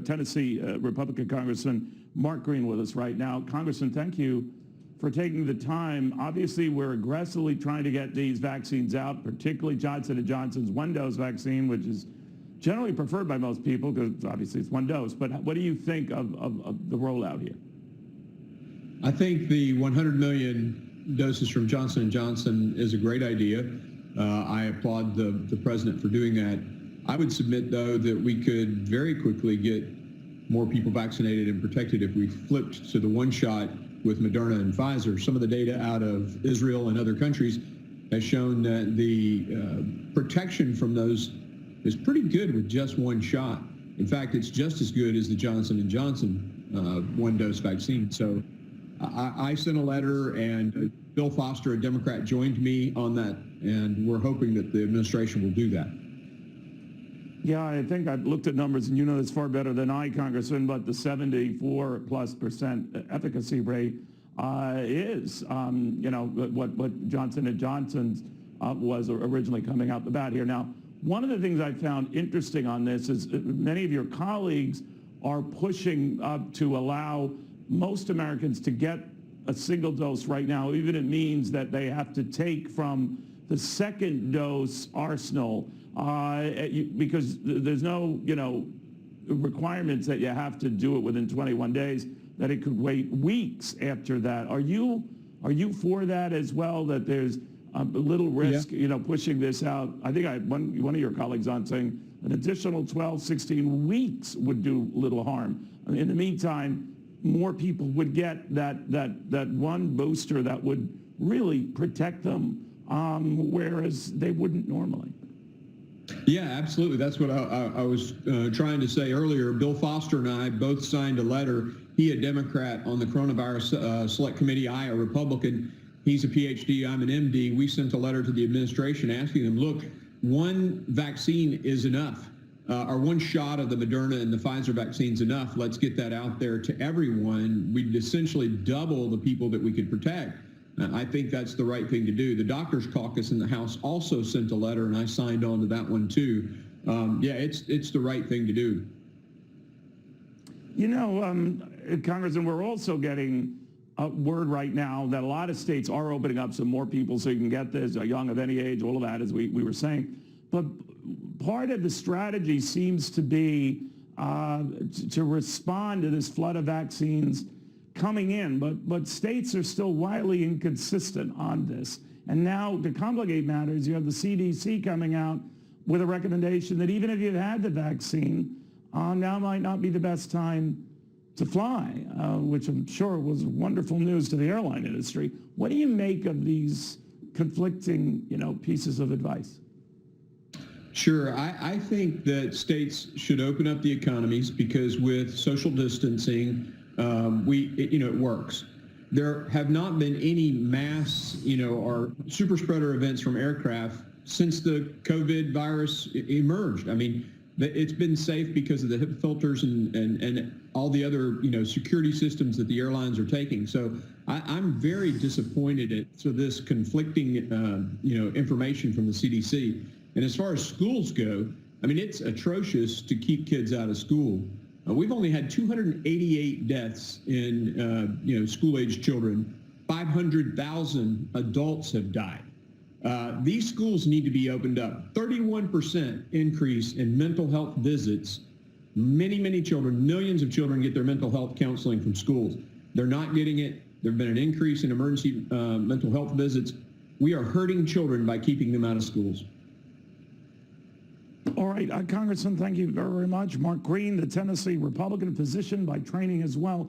Tennessee Republican Congressman Mark Green with us right now. Congressman, thank you for taking the time. Obviously, we're aggressively trying to get these vaccines out, particularly Johnson & Johnson's one-dose vaccine, which is generally preferred by most people because obviously it's one dose. But what do you think of the rollout here? I think the 100 million doses from Johnson & Johnson is a great idea. I applaud the president for doing that. I would submit, though, that we could very quickly get more people vaccinated and protected if we flipped to the one shot with Moderna and Pfizer. Some of the data out of Israel and other countries has shown that the protection from those is pretty good with just one shot. In fact, it's just as good as the Johnson & Johnson one-dose vaccine. So I sent a letter, and Bill Foster, a Democrat, joined me on that, and we're hoping that the administration will do that. Yeah, I think I've looked at numbers, and you know this far better than I, Congressman, but the 74+% efficacy rate is, you know, what Johnson & Johnson's was originally coming out the bat here. Now, one of the things I found interesting on this is many of your colleagues are pushing to allow most Americans to get a single dose right now, even it means that they have to take from the second dose arsenal because there's no, you know, requirements that you have to do it within 21 days, that it could wait weeks after that. Are you for that as well, that there's a little risk, you know, pushing this out? I think I had one of your colleagues on saying an additional 12, 16 weeks would do little harm. In the meantime, more people would get that one booster that would really protect them, whereas they wouldn't normally. Yeah, absolutely. That's what I was trying to say earlier. Bill Foster and I both signed a letter. He, a Democrat on the Coronavirus Select Committee, I, a Republican. He's a PhD, I'm an MD. We sent a letter to the administration asking them, look, one vaccine is enough. Or one shot of the Moderna and the Pfizer vaccines enough. Let's get that out there to everyone. We'd essentially double the people that we could protect. I think that's the right thing to do. The Doctors Caucus in the House also sent a letter, and I signed on to that one too. Yeah, it's the right thing to do. You know, Congressman, we're also getting word right now that a lot of states are opening up some more people so you can get this, young of any age, all of that, as we were saying. But part of the strategy seems to be to respond to this flood of vaccines coming in, but states are still wildly inconsistent on this. And now, to complicate matters, you have the CDC coming out with a recommendation that even if you've had the vaccine, now might not be the best time to fly, which I'm sure was wonderful news to the airline industry. What do you make of these conflicting, you know, pieces of advice? Sure. I think that states should open up the economies because with social distancing, it works. There have not been any mass, or super spreader events from aircraft since the COVID virus emerged. I mean, it's been safe because of the HIPAA filters and all the other, security systems that the airlines are taking. So I'm very disappointed at this conflicting, information from the CDC. And as far as schools go, I mean, it's atrocious to keep kids out of school. We've only had 288 deaths in, school-age children. 500,000 adults have died. These schools need to be opened up. 31% increase in mental health visits. Many children, millions of children get their mental health counseling from schools. They're not getting it. There's been an increase in emergency mental health visits. We are hurting children by keeping them out of schools. All right, Congressman, thank you very much. Mark Green, the Tennessee Republican, physician by training as well.